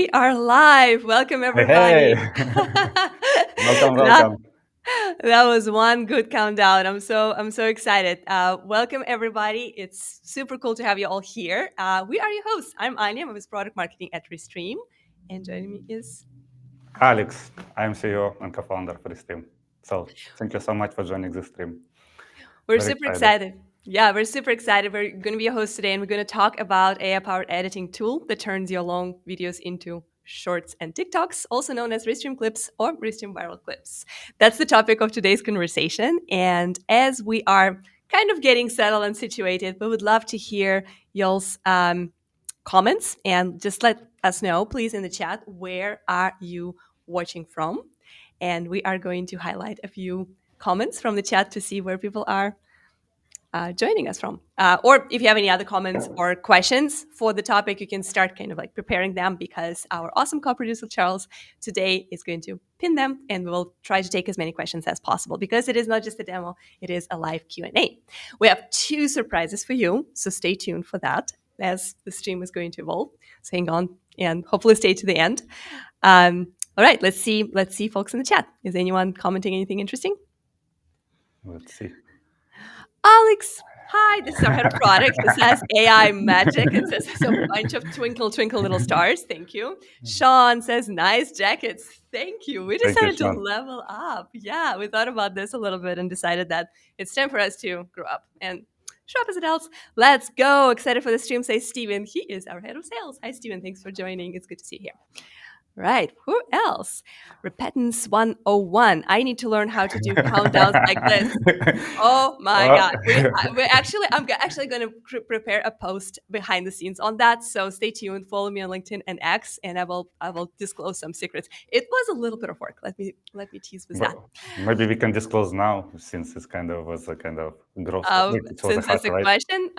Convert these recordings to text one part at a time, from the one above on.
We are live. Welcome, Hey, hey. everybody. Welcome, that, welcome. that was one good countdown. I'm so excited. Welcome, everybody. It's super cool to have you all here. We are your hosts. I'm Anya. I'm with product marketing at Restream, and joining me is Alex, I'm CEO and co-founder for this team. So thank you so much for joining this stream. We're Very super excited. excited. Yeah, we're super excited. We're going to be a host today, and we're going to talk about AI-powered editing tool that turns your long videos into shorts and TikToks, also known as Restream Clips or Restream Viral Clips. That's the topic of today's conversation. And as we are kind of getting settled and situated, we would love to hear y'all's comments and just let us know, please, in the chat, where are you watching from? And we are going to highlight a few comments from the chat to see where people are joining us from. Or if you have any other comments or questions for the topic, you can start kind of like preparing them because our awesome co-producer Charles today is going to pin them, and we will try to take as many questions as possible because it is not just a demo, it is a live Q&A. We have 2 surprises for you, so stay tuned for that as the stream is going to evolve. So hang on and hopefully stay to the end. All right, let's see folks in the chat. Is anyone commenting anything interesting? Let's see. Alex, hi, this is our head of product. It says AI magic. It says there's a bunch of twinkle, twinkle little stars. Thank you. Sean says nice jackets. Thank you. We Thank you, decided to Sean. level up. Yeah, we thought about this a little bit and decided that it's time for us to grow up and show up as adults. Let's go. Excited for the stream, says Steven. He is our head of sales. Hi, Steven. Thanks for joining. It's good to see you here. Right. Who else? Repentance 101. I need to learn how to do countdowns like this. Oh my Uh, God. I'm actually going to prepare a post behind the scenes on that. So stay tuned. Follow me on LinkedIn and X, and I will disclose some secrets. It was a little bit of work. Let me tease with that. but maybe we can disclose now since it's kind of was a kind of growth. Like it was a Since that's hack, a right? question,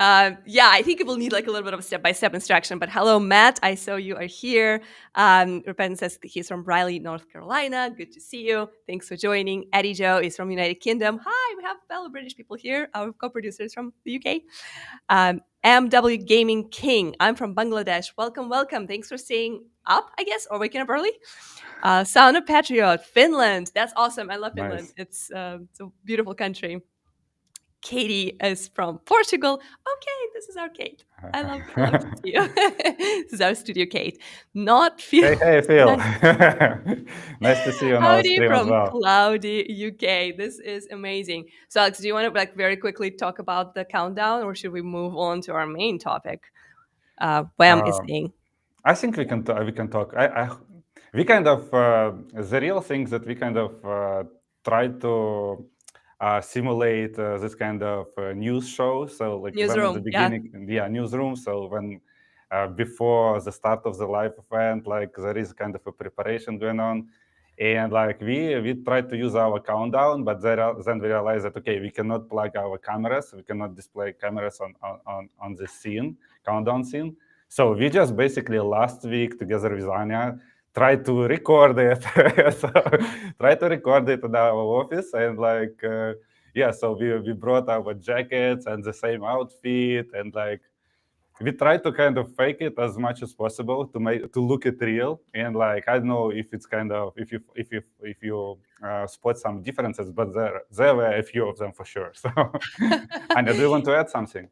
yeah, I think it will need like a little bit of a step-by-step instruction. But hello, Matt. I saw you are here. Repentance says he's from Raleigh, North Carolina. Good to see you. Thanks for joining. Eddie Joe is from United Kingdom. Hi, we have fellow British people here. Our co-producers from the UK. MW Gaming King. I'm from Bangladesh. Welcome, welcome. Thanks for staying up, I guess, or waking up early. Sound of Patriot, Finland. That's awesome. I love Finland. Nice. It's a beautiful country. Katie is from Portugal. Okay, this is our Kate. I love to see you. This is our studio Kate. Not Phil. Hey, hey, Phil. Nice to see you on our Howdy stream as from well. cloudy UK. This is amazing. So, Alex, do you want to like very quickly talk about the countdown, or should we move on to our main topic? Wham is Um, saying. I think we can talk. We kind of the real things that we kind of try to simulate this kind of news show. So like when at the Newsroom, yeah. beginning, yeah, newsroom. So when before the start of the live event, like there is kind of a preparation going on, and like we try to use our countdown, but then we realize that okay, we cannot plug our cameras, we cannot display cameras on the scene countdown scene. So we just basically last week together with Anya tried to record it. So try to record it in our office and like yeah, so we brought our jackets and the same outfit and like we try to kind of fake it as much as possible to look it real. And like I don't know if it's kind of if you spot some differences, but there were a few of them for sure. So Anya, do you want to add something?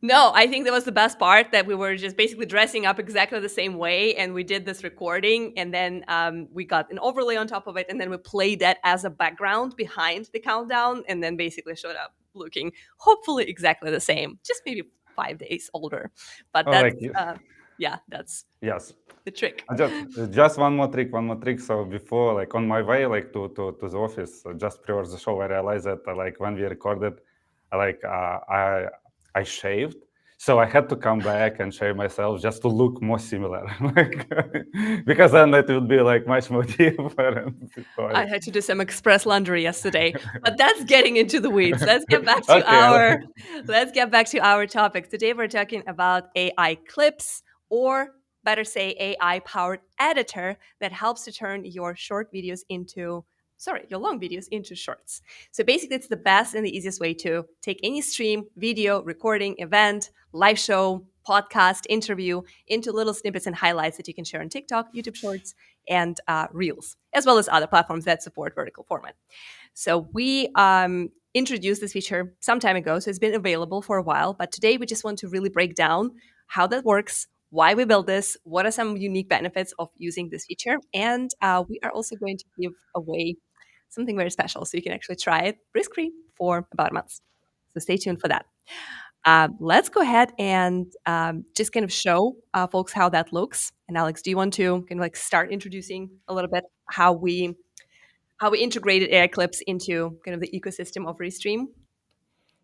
No, I think that was the best part, that we were just basically dressing up exactly the same way, and we did this recording, and then we got an overlay on top of it, and then we played that as a background behind the countdown, and then basically showed up looking hopefully exactly the same, just maybe 5 days older. But Oh, that's like yeah, that's yes. the trick. Just one more trick. So before, like on my way, like to the office, just prior to the show, I realized that like when we recorded, like I shaved, so I had to come back and shave myself just to look more similar, like because then it would be like much more different. I had to do some express laundry yesterday, but that's getting into the weeds. Okay. Let's get back to our topic. Today we're talking about AI clips, or better say AI powered editor that helps to turn your your long videos into shorts. So basically it's the best and the easiest way to take any stream, video, recording, event, live show, podcast interview into little snippets and highlights that you can share on TikTok, YouTube Shorts, and Reels, as well as other platforms that support vertical format. So we introduced this feature some time ago, so it's been available for a while. But today we just want to really break down how that works, why we built this, what are some unique benefits of using this feature, and we are also going to give away something very special, so you can actually try it risk-free for about a month. So stay tuned for that. Let's go ahead and just kind of show folks how that looks. And Alex, do you want to kind of like start introducing a little bit how we integrated AI clips into kind of the ecosystem of Restream?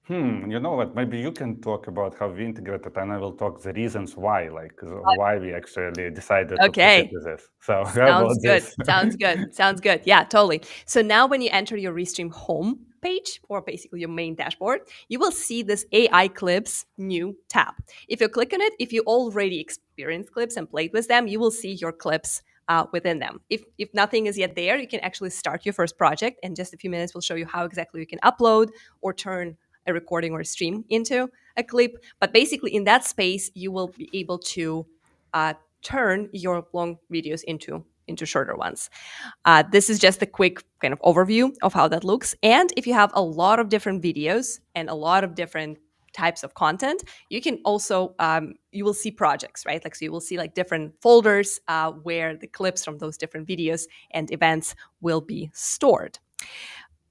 You know what? Maybe you can talk about how we integrated, and I will talk the reasons why, like why we actually decided to proceed Okay. with this. So how Sounds about good. this? Sounds good. Sounds good. Yeah, totally. So now when you enter your Restream home page, or basically your main dashboard, you will see this AI clips new tab. If you click on it, if you already experienced clips and played with them, you will see your clips within them. If nothing is yet there, you can actually start your first project. In just a few minutes, we'll show you how exactly you can upload or turn a recording or a stream into a clip. But basically, in that space, you will be able to turn your long videos into shorter ones. This is just a quick kind of overview of how that looks. And if you have a lot of different videos and a lot of different types of content, you can also you will see projects, right? Like, so you will see like different folders where the clips from those different videos and events will be stored.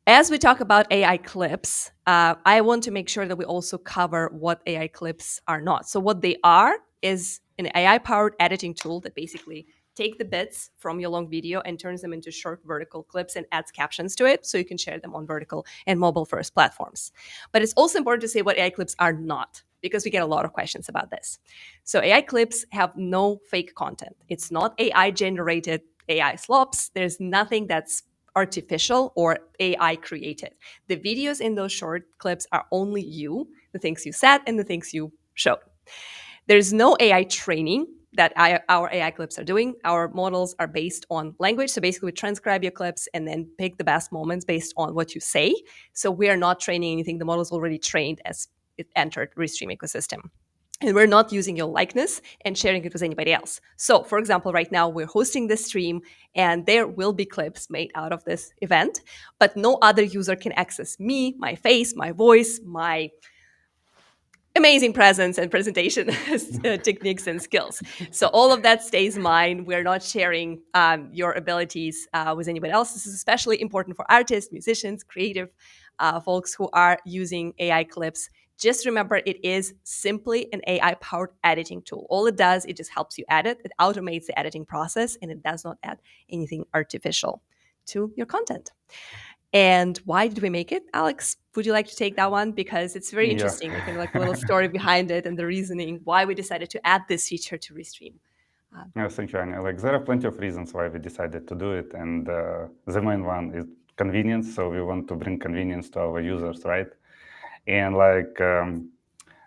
As we talk about AI clips, I want to make sure that we also cover what AI clips are not. So what they are is an AI-powered editing tool that basically take the bits from your long video and turns them into short vertical clips and adds captions to it so you can share them on vertical and mobile-first platforms. But it's also important to say what AI clips are not, because we get a lot of questions about this. So AI clips have no fake content. It's not AI-generated AI slops. There's nothing that's artificial or AI created. The videos in those short clips are only you, the things you said, and the things you showed. There's no AI training that our AI clips are doing. Our models are based on language. So basically, we transcribe your clips and then pick the best moments based on what you say. So we are not training anything. The model is already trained as it entered Restream ecosystem. And we're not using your likeness and sharing it with anybody else. So, for example, right now we're hosting this stream and there will be clips made out of this event, but no other user can access me, my face, my voice, my amazing presence and presentation techniques and skills. So all of that stays mine. We're not sharing your abilities with anybody else. This is especially important for artists, musicians, creative folks who are using AI clips. Just remember, it is simply an AI-powered editing tool. All it does, it just helps you edit. It automates the editing process, and it does not add anything artificial to your content. And why did we make it? Alex, would you like to take that one? Because it's very Yeah. interesting, like, kind of like a little story behind it and the reasoning why we decided to add this feature to Restream. Yeah, thank you, Anya. Like there are plenty of reasons why we decided to do it, and the main one is convenience. So we want to bring convenience to our users, right? And like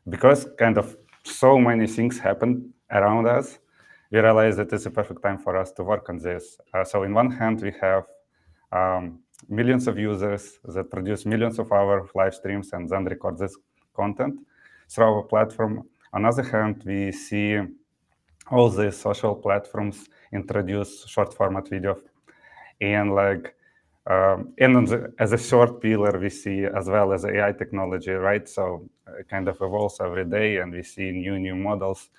because kind of so many things happen around us, we realized that it's a perfect time for us to work on this. So in one hand, we have millions of users that produce millions of our live streams and then record this content through our platform. On the other hand, we see all these social platforms introduce short format video, and like and as a short pillar we see as well as AI technology, right? So it kind of evolves every day and we see new models,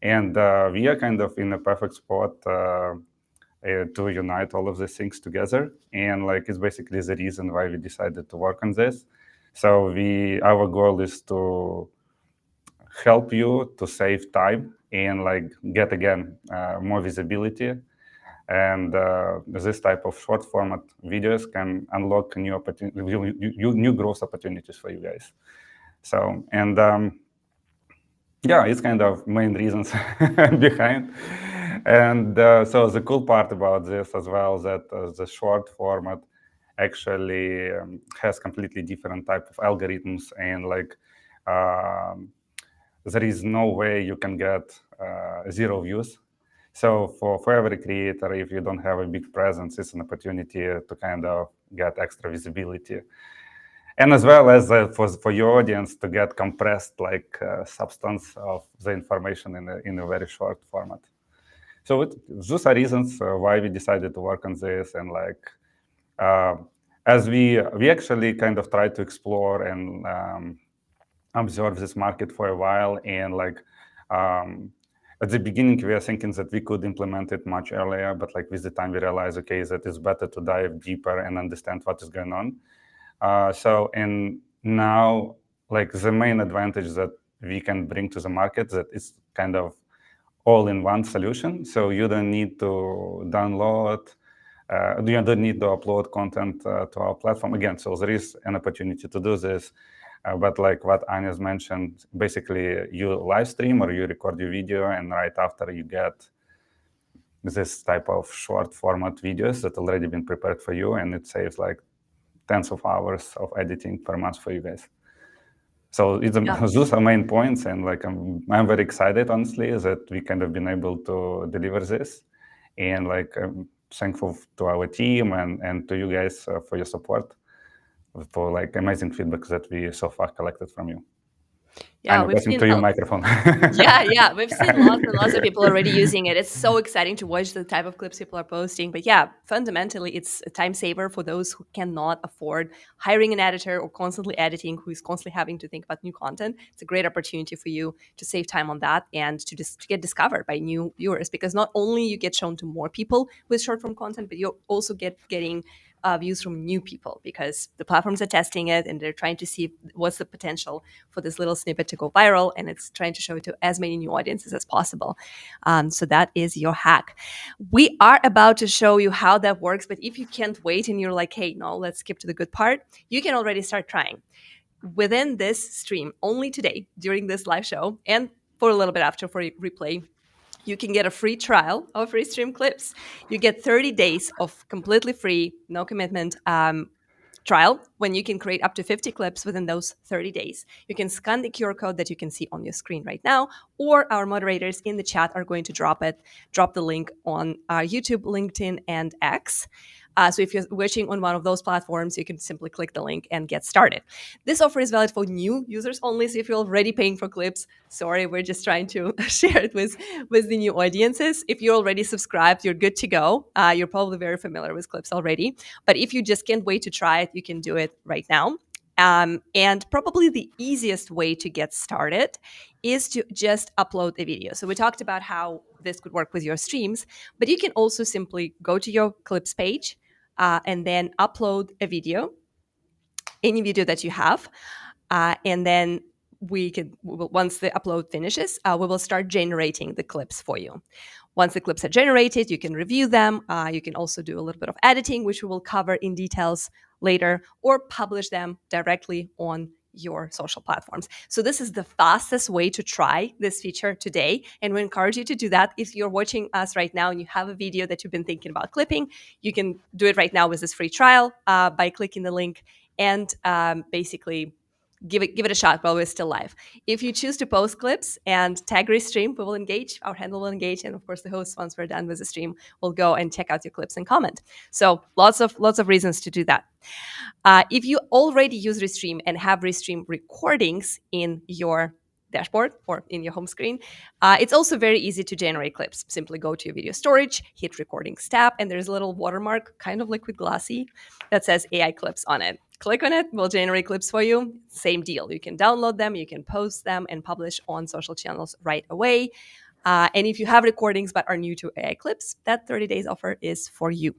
and we are kind of in a perfect spot to unite all of these things together, and like it's basically the reason why we decided to work on this. So our goal is to help you to save time and like get again more visibility, and this type of short format videos can unlock new new growth opportunities for you guys. So and yeah, it's kind of main reasons behind. And so the cool part about this as well that the short format actually has completely different type of algorithms, and like there is no way you can get zero views. So for every creator, if you don't have a big presence, it's an opportunity to kind of get extra visibility. and as well as for your audience to get compressed like substance of the information in a very short format. So those are reasons why we decided to work on this, and like uh, as we actually kind of tried to explore and observe this market for a while, and like um, at the beginning we were thinking that we could implement it much earlier, but like with the time we realized, okay, that it's better to dive deeper and understand what is going on. So and now like the main advantage that we can bring to the market, that it's kind of all-in-one solution. So you don't need to download, you don't need to upload content to our platform again. So there is an opportunity to do this. But like what Anya's mentioned, basically you live stream or you record your video, and right after you get this type of short format videos that already been prepared for you, and it saves like tens of hours of editing per month for you guys. So it's Yeah. those are main points, and like I'm very excited, honestly, that we kind of been able to deliver this, and like I'm thankful to our team and to you guys for your support, for like amazing feedback that we so far collected from you. Yeah, I'm we've passing seen to you microphone. yeah, we've seen lots and lots of people already using it. It's so exciting to watch the type of clips people are posting. But yeah, fundamentally, it's a time saver for those who cannot afford hiring an editor or constantly editing, who is constantly having to think about new content. It's a great opportunity for you to save time on that and to get discovered by new viewers, because not only you get shown to more people with short form content, but you also getting views from new people, because the platforms are testing it and they're trying to see what's the potential for this little snippet to go viral, and it's trying to show it to as many new audiences as possible. So that is your hack. We are about to show you how that works, but if you can't wait and you're like, hey, no, let's skip to the good part, you can already start trying. Within this stream, only today, during this live show, and for a little bit after for replay, you can get a free trial of Restream Clips. You get 30 days of completely free, no commitment trial, when you can create up to 50 clips within those 30 days. You can scan the QR code that you can see on your screen right now, or our moderators in the chat are going to drop the link on YouTube, LinkedIn, and X. So if you're watching on one of those platforms, you can simply click the link and get started. This offer is valid for new users only. So if you're already paying for clips, sorry, we're just trying to share it with the new audiences. If you're already subscribed, you're good to go. You're probably very familiar with clips already. But if you just can't wait to try it, you can do it right now. And probably the easiest way to get started is to just upload a video. So we talked about how this could work with your streams, but you can also simply go to your clips page and then upload a video, any video that you have, and then once the upload finishes, we will start generating the clips for you. Once the clips are generated, you can review them. You can also do a little bit of editing, which we will cover in details later, or publish them directly on your social platforms. So this is the fastest way to try this feature today, and we encourage you to do that. If you're watching us right now and you have a video that you've been thinking about clipping, you can do it right now with this free trial by clicking the link and basically give it a shot while we're still live. If you choose to post clips and tag Restream, we will engage. Our handle will engage, and of course, the host, once we're done with the stream, will go and check out your clips and comment. So lots of reasons to do that. If you already use Restream and have Restream recordings in your dashboard or in your home screen, it's also very easy to generate clips. Simply go to your video storage, hit recordings tab, and there's a little watermark, kind of liquid glossy, that says AI clips on it. Click on it, we'll generate clips for you. Same deal. You can download them, you can post them, and publish on social channels right away. And if you have recordings but are new to AI clips, that 30 days offer is for you.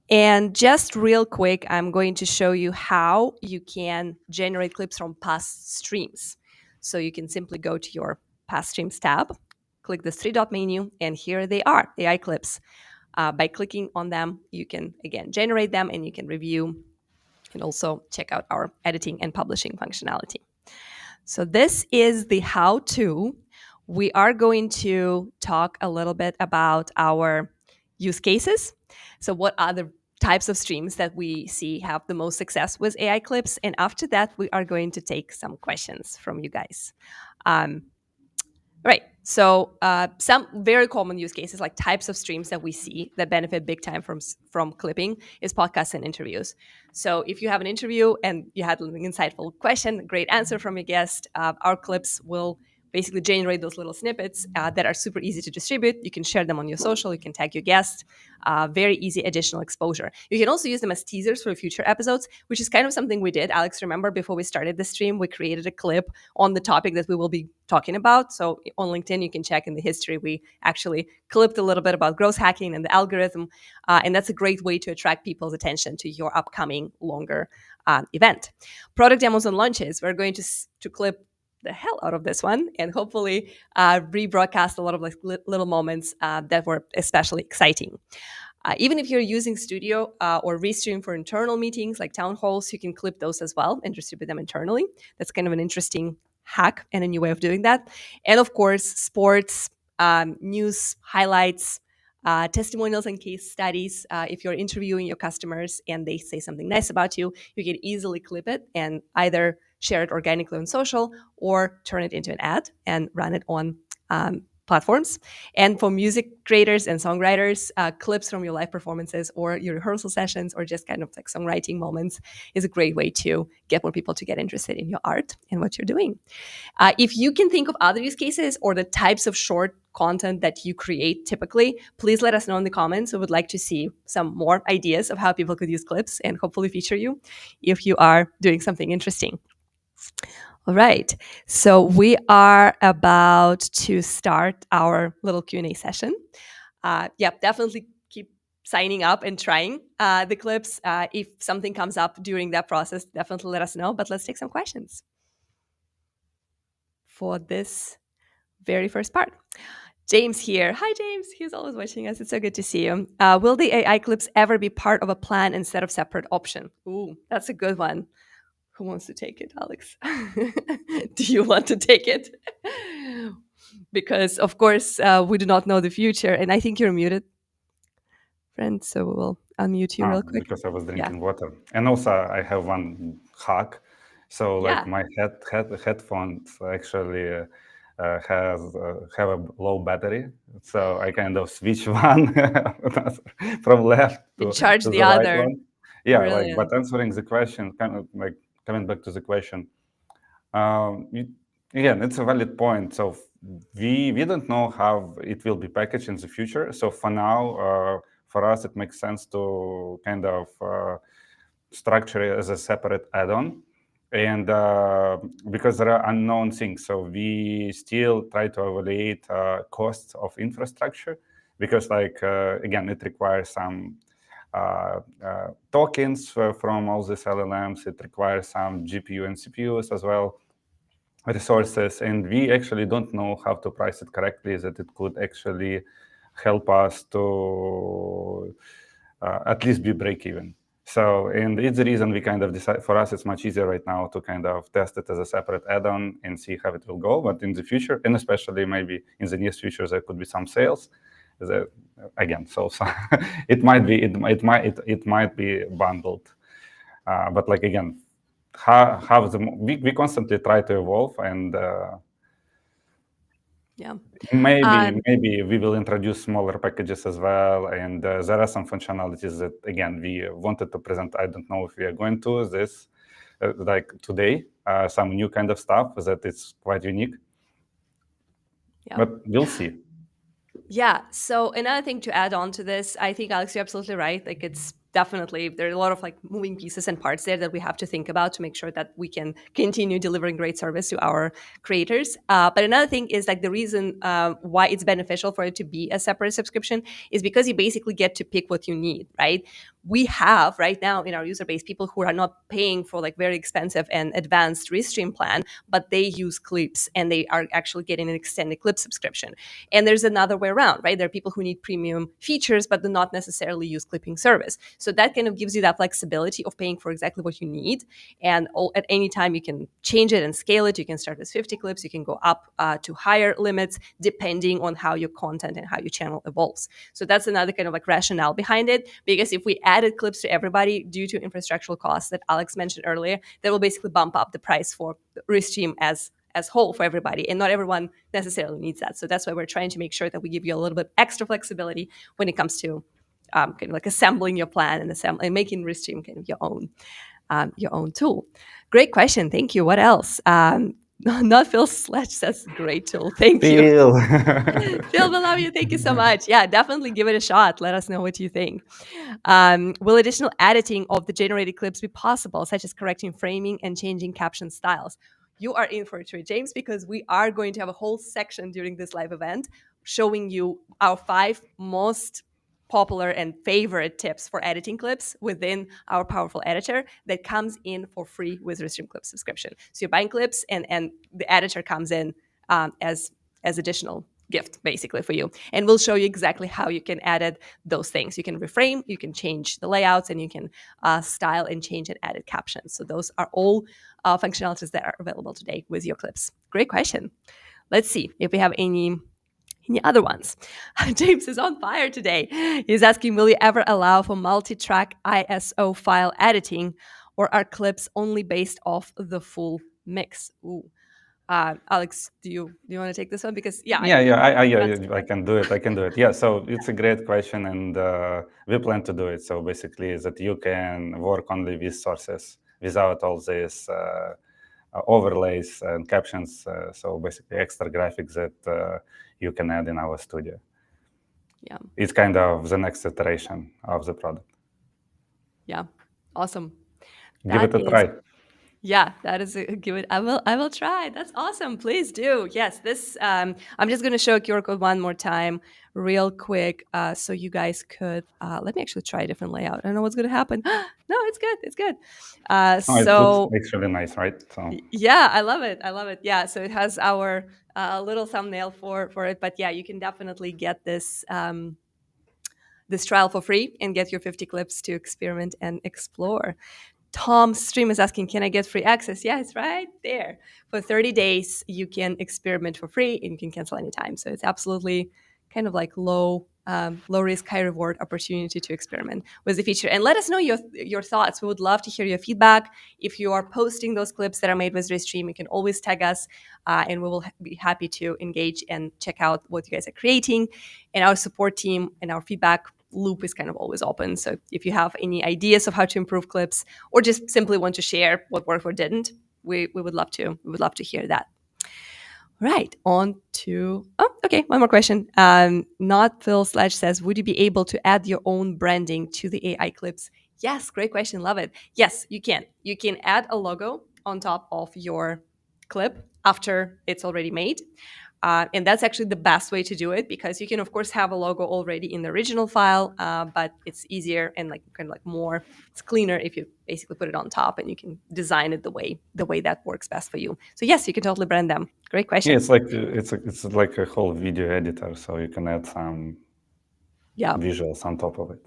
And just real quick, I'm going to show you how you can generate clips from past streams. So you can simply go to your past streams tab, click the three-dot menu, and here they are, AI clips. By clicking on them, you can, again, generate them, and you can review and also check out our editing and publishing functionality. So this is the how-to. We are going to talk a little bit about our use cases. So what are the types of streams that we see have the most success with AI clips? And after that, we are going to take some questions from you guys. Right. So some very common use cases, like types of streams that we see that benefit big time from clipping, is podcasts and interviews. So if you have an interview and you had an insightful question, great answer from your guest, our clips will basically generate those little snippets that are super easy to distribute. You can share them on your social. You can tag your guest. Very easy additional exposure. You can also use them as teasers for future episodes, which is kind of something we did. Alex, remember before we started the stream, we created a clip on the topic that we will be talking about. So on LinkedIn, you can check in the history. We actually clipped a little bit about growth hacking and the algorithm. And that's a great way to attract people's attention to your upcoming longer event. Product demos and launches. We're going to clip the hell out of this one and hopefully rebroadcast a lot of like little moments that were especially exciting. Even if you're using Studio or Restream for internal meetings like town halls, you can clip those as well and distribute them internally. That's kind of an interesting hack and a new way of doing that. And of course, sports, news, highlights, testimonials and case studies. If you're interviewing your customers and they say something nice about you, you can easily clip it and either share it organically on social or turn it into an ad and run it on platforms. And for music creators and songwriters, clips from your live performances or your rehearsal sessions or just kind of like songwriting moments is a great way to get more people to get interested in your art and what you're doing. If you can think of other use cases or the types of short content that you create typically, please let us know in the comments. We would like to see some more ideas of how people could use clips and hopefully feature you if you are doing something interesting. All right. So we are about to start our little Q&A session. Definitely keep signing up and trying the clips. If something comes up during that process, definitely let us know. But let's take some questions for this very first part. James here. Hi, James. He's always watching us. It's so good to see you. Will the AI clips ever be part of a plan instead of separate option? Ooh, that's a good one. Who wants to take it, Alex? Do you want to take it? Because, of course, we do not know the future. And I think you're muted, friend. So we'll unmute you real quick. Because I was Yeah. drinking water. And also I have one hack. So like Yeah. my headphones actually have a low battery. So I kind of switch one from left You charge to the the right other. one. Yeah, like, but Brilliant. answering the question, kind of like coming back to the question, um, you, again, it's a valid point. So we don't know how it will be packaged in the future. So for now, for us, it makes sense to kind of structure it as a separate add-on. And because there are unknown things, so we still try to evaluate costs of infrastructure because, like, again, it requires some tokens from all these LLMs. It requires some GPU and CPUs as well, resources, and we actually don't know how to price it correctly, that it could actually help us to at least be break even. So, and it's the reason we kind of decide, for us, it's much easier right now to kind of test it as a separate add-on and see how it will go. But in the future, and especially maybe in the near future, there could be some sales. That, again, so it might be it might be bundled. But like again, how we constantly try to evolve, and Yeah. maybe we will introduce smaller packages as well. And there are some functionalities that again we wanted to present. I don't know if we are going to this like today. Some new kind of stuff that is quite unique, Yeah. but we'll see. Yeah. So another thing to add on to this, I think Alex, you're absolutely right. Like it's definitely there are a lot of like moving pieces and parts there that we have to think about to make sure that we can continue delivering great service to our creators. But another thing is like the reason why it's beneficial for it to be a separate subscription is because you basically get to pick what you need, right? We have right now in our user base people who are not paying for like very expensive and advanced Restream plan, but they use clips and they are actually getting an extended clip subscription. And there's another way around, right? There are people who need premium features, but do not necessarily use clipping service. So that kind of gives you that flexibility of paying for exactly what you need. And at any time, you can change it and scale it. You can start with 50 clips. You can go up to higher limits depending on how your content and how your channel evolves. So that's another kind of like rationale behind it. Because if we added clips to everybody due to infrastructural costs that Alex mentioned earlier, that will basically bump up the price for Restream as as whole for everybody, and not everyone necessarily needs that. So that's why we're trying to make sure that we give you a little bit extra flexibility when it comes to kind of like assembling your plan and making Restream kind of your own tool. Great question. Thank you. What else? Not Phil Sledge says great tool. Thank you. Feel. Phil, we love you. Thank you so much. Yeah, definitely give it a shot. Let us know what you think. Will additional editing of the generated clips be possible, such as correcting framing and changing caption styles? You are in for a treat, James, because we are going to have a whole section during this live event showing you our 5 most popular and favorite tips for editing clips within our powerful editor that comes in for free with Restream Clips subscription. So you're buying clips, and the editor comes in as additional gift basically for you, and we'll show you exactly how you can edit those things. You can reframe, you can change the layouts, and you can style and change and edit captions. So those are all functionalities that are available today with your clips. Great question. Let's see if we have any other ones. James is on fire today. He's asking, will you ever allow for multi-track ISO file editing, or are clips only based off the full mix? Ooh. Alex, do you want to take this one? Because I can do it. Yeah, so it's a great question, and we plan to do it. So basically, that you can work only with sources without all these overlays and captions. So basically, extra graphics that you can add in our studio. Yeah, it's kind of the next iteration of the product. Yeah, awesome. Give it a try. Yeah, that is a good. I will try. That's awesome. Please do. Yes, this. I'm just going to show QR code one more time, real quick, so you guys could. Let me actually try a different layout. I don't know what's going to happen. No, it's good. It's good. It looks really nice, right? So. Yeah, I love it. I love it. Yeah, so it has our little thumbnail for it, but yeah, you can definitely get this. This trial for free and get your 50 clips to experiment and explore. Tom's stream is asking, can I get free access? Yeah, it's right there. For 30 days, you can experiment for free and you can cancel anytime. So it's absolutely kind of like low risk, high reward opportunity to experiment with the feature. And let us know your thoughts. We would love to hear your feedback. If you are posting those clips that are made with Restream, you can always tag us and we will be happy to engage and check out what you guys are creating. And our support team and our feedback loop is kind of always open. So if you have any ideas of how to improve clips or just simply want to share what worked or didn't, we would love to. We would love to hear that. Right, on to one more question. Not Phil Sledge says, would you be able to add your own branding to the AI clips? Yes, great question. Love it. Yes, you can. You can add a logo on top of your clip after it's already made. And that's actually the best way to do it, because you can, of course, have a logo already in the original file, but it's easier and it's cleaner if you basically put it on top and you can design it the way that works best for you. So yes, you can totally brand them. Great question. Yeah, it's like a whole video editor, so you can add some visuals on top of it.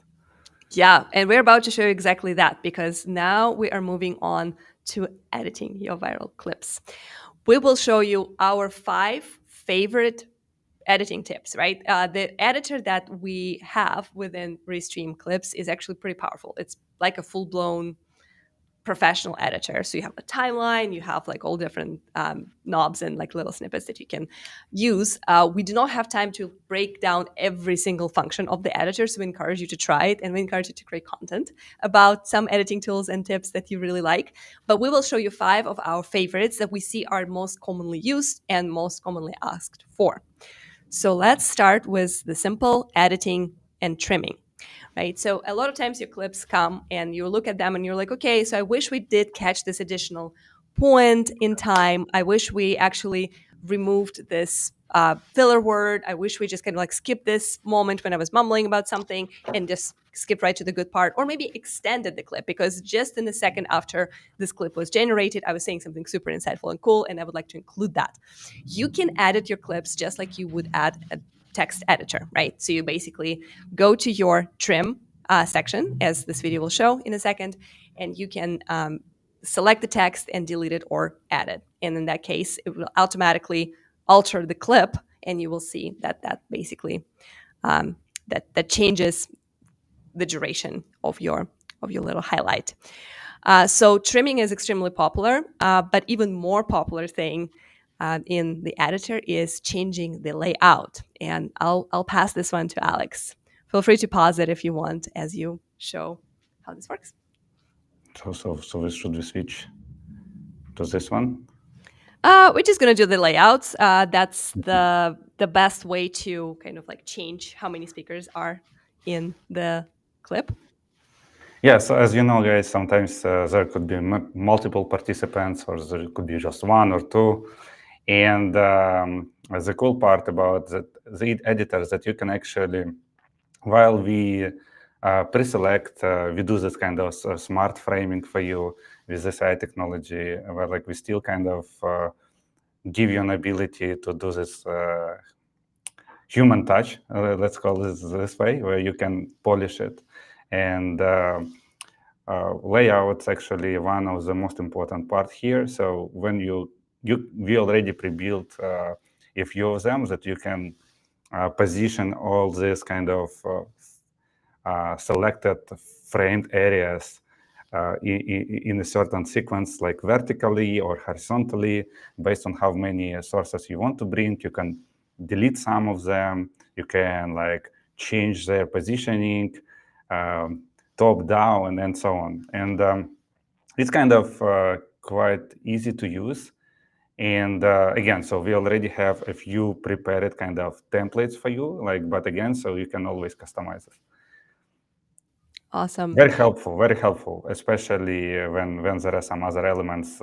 Yeah, and we're about to show you exactly that, because now we are moving on to editing your viral clips. We will show you our 5 favorite editing tips, right? The editor that we have within Restream Clips is actually pretty powerful. It's like a full-blown professional editor. So you have a timeline, you have like all different knobs and like little snippets that you can use. We do not have time to break down every single function of the editor, so we encourage you to try it, and we encourage you to create content about some editing tools and tips that you really like. But we will show you 5 of our favorites that we see are most commonly used and most commonly asked for. So let's start with the simple editing and trimming. Right? So a lot of times your clips come and you look at them and you're like, okay, so I wish we did catch this additional point in time. I wish we actually removed this filler word. I wish we just kind of like skipped this moment when I was mumbling about something and just skipped right to the good part, or maybe extended the clip because just in the second after this clip was generated, I was saying something super insightful and cool, and I would like to include that. You can edit your clips just like you would add a text editor, right? So you basically go to your trim section, as this video will show in a second, and you can select the text and delete it or add it. And in that case, it will automatically alter the clip, and you will see that basically that changes the duration of your little highlight. So trimming is extremely popular, but even more popular thing in the editor is changing the layout. And I'll pass this one to Alex. Feel free to pause it if you want as you show how this works. Should we switch to this one? We're just gonna do the layouts. That's the best way to kind of like change how many speakers are in the clip. Yeah, so as you know, guys, sometimes there could be multiple participants, or there could be just one or two. And the cool part about the editor is that you can actually, while we pre-select, we do this kind of smart framing for you with this AI technology, where like we still kind of give you an ability to do this human touch, let's call it this way, where you can polish it. And layout's actually one of the most important part here. So when we already pre-built a few of them that you can position all these kind of selected framed areas in a certain sequence, like vertically or horizontally, based on how many sources you want to bring. You can delete some of them. You can like change their positioning, top down, and so on. And it's kind of quite easy to use. And again, so we already have a few prepared kind of templates for you, but again, so you can always customize it. Awesome. Very helpful, especially when there are some other elements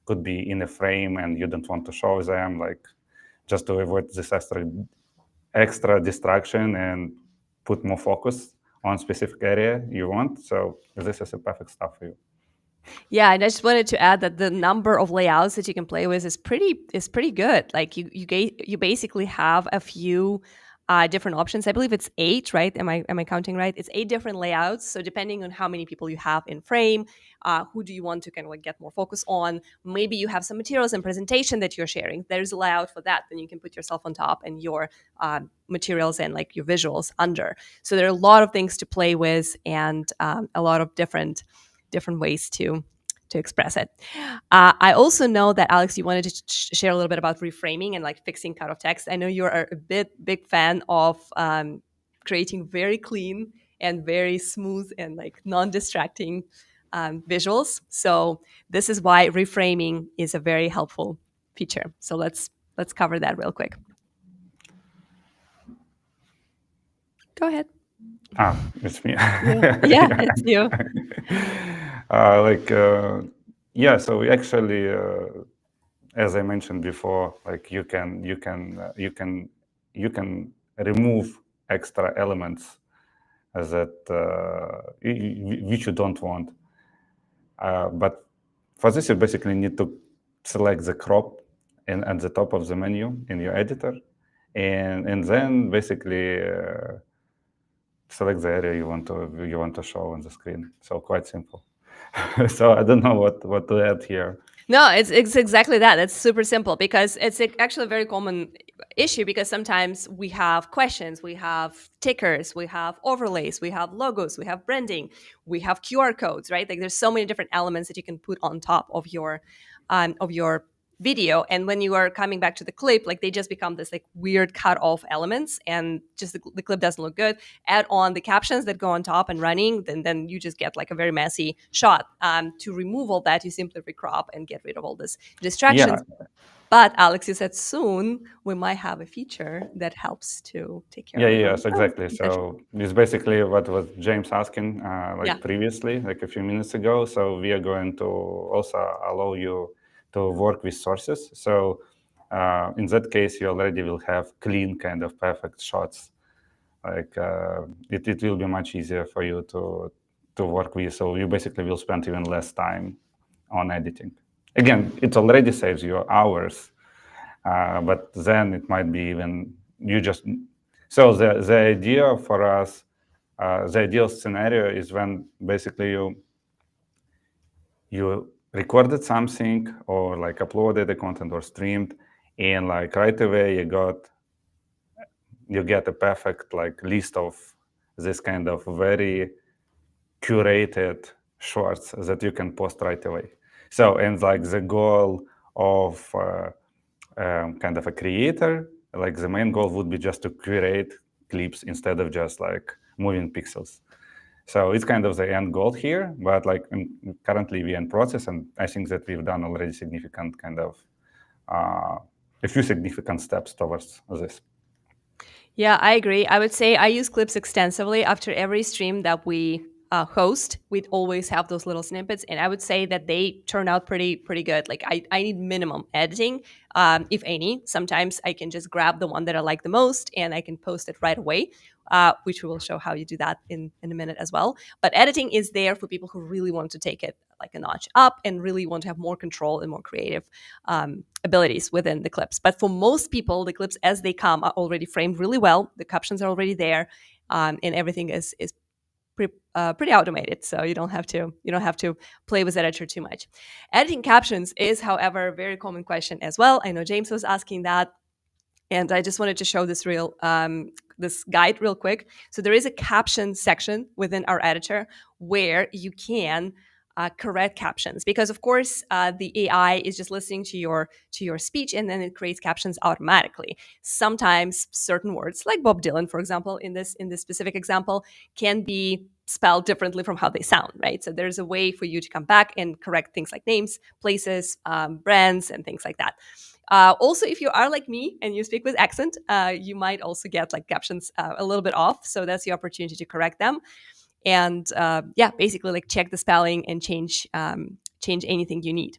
could be in a frame and you don't want to show them, like just to avoid this extra distraction and put more focus on specific area you want. So this is a perfect stuff for you. Yeah, and I just wanted to add that the number of layouts that you can play with is pretty good. Like you basically have a few different options. I believe it's 8, right? Am I counting right? It's 8 different layouts. So depending on how many people you have in frame, who do you want to kind of like get more focus on? Maybe you have some materials and presentation that you're sharing. There's a layout for that. Then you can put yourself on top and your materials and like your visuals under. So there are a lot of things to play with and a lot of different ways to express it. I also know that Alex, you wanted to share a little bit about reframing and like fixing cut of text. I know you are a big fan of creating very clean and very smooth and like non-distracting visuals. So this is why reframing is a very helpful feature. So let's cover that real quick. Go ahead. It's me. Yeah, it's you. Yeah, so we actually, as I mentioned before, like you can remove extra elements that which you don't want. But for this, you basically need to select the crop at the top of the menu in your editor, and then basically select the area you want to show on the screen. So quite simple. So I don't know what to add here. No, it's exactly that. It's super simple because it's actually a very common issue because sometimes we have questions, we have tickers, we have overlays, we have logos, we have branding, we have QR codes, right? Like there's so many different elements that you can put on top of your video, and when you are coming back to the clip, like they just become this like weird cut off elements and just the clip doesn't look good. Add on the captions that go on top and running, then you just get like a very messy shot. To remove all that, you simply recrop and get rid of all this distractions. Yeah, But Alex, you said soon we might have a feature that helps to take care of yes, exactly. potential. So it's basically what was James asking Yeah. previously, like a few minutes ago. So we are going to also allow you to work with sources. So in that case, you already will have clean, kind of perfect shots. Like it will be much easier for you to work with. So you basically will spend even less time on editing. Again, it already saves you hours, but then it might be even you just. So the idea for us, the ideal scenario is when basically you recorded something or like uploaded the content or streamed, and like right away you get a perfect like list of this kind of very curated shorts that you can post right away. So, and like the goal of kind of a creator, like the main goal would be just to create clips instead of just like moving pixels. So it's kind of the end goal here, but like currently we're in process, and I think that we've done already significant kind of a few significant steps towards this. Yeah, I agree. I would say I use clips extensively after every stream that we host. We'd always have those little snippets, and I would say that they turn out pretty good. Like I need minimum editing, if any. Sometimes I can just grab the one that I like the most, and I can post it right away. Which we will show how you do that in a minute as well. But editing is there for people who really want to take it like a notch up and really want to have more control and more creative abilities within the clips. But for most people, the clips as they come are already framed really well. The captions are already there, and everything is pretty automated. So you don't have to play with editor too much. Editing captions is, however, a very common question as well. I know James was asking that. And I just wanted to show this guide real quick. So there is a caption section within our editor where you can correct captions, because of course the AI is just listening to your speech, and then it creates captions automatically. Sometimes certain words, like Bob Dylan, for example, in this specific example, can be spelled differently from how they sound, right? So there's a way for you to come back and correct things like names, places, brands, and things like that. Also, if you are like me and you speak with accent, you might also get like captions a little bit off. So that's the opportunity to correct them. And yeah, basically like check the spelling and change anything you need.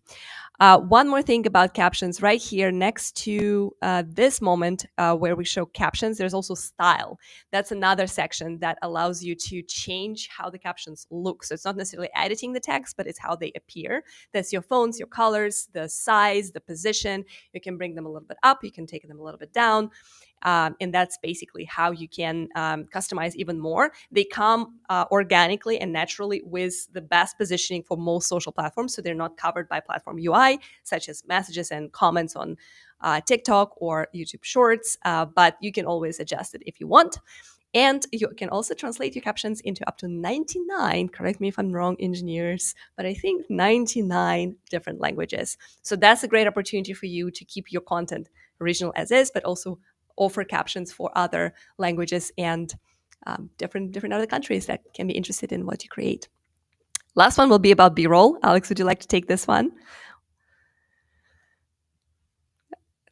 One more thing about captions right here next to this moment where we show captions, there's also style. That's another section that allows you to change how the captions look. So it's not necessarily editing the text, but it's how they appear. That's your fonts, your colors, the size, the position. You can bring them a little bit up, you can take them a little bit down. And that's basically how you can customize even more. They come organically and naturally with the best positioning for most social platforms. So they're not covered by platform UI, such as messages and comments on TikTok or YouTube Shorts, but you can always adjust it if you want. And you can also translate your captions into up to 99, correct me if I'm wrong, engineers, but I think 99 different languages. So that's a great opportunity for you to keep your content original as is, but also offer captions for other languages and different other countries that can be interested in what you create. Last one will be about B-roll. Alex, would you like to take this one?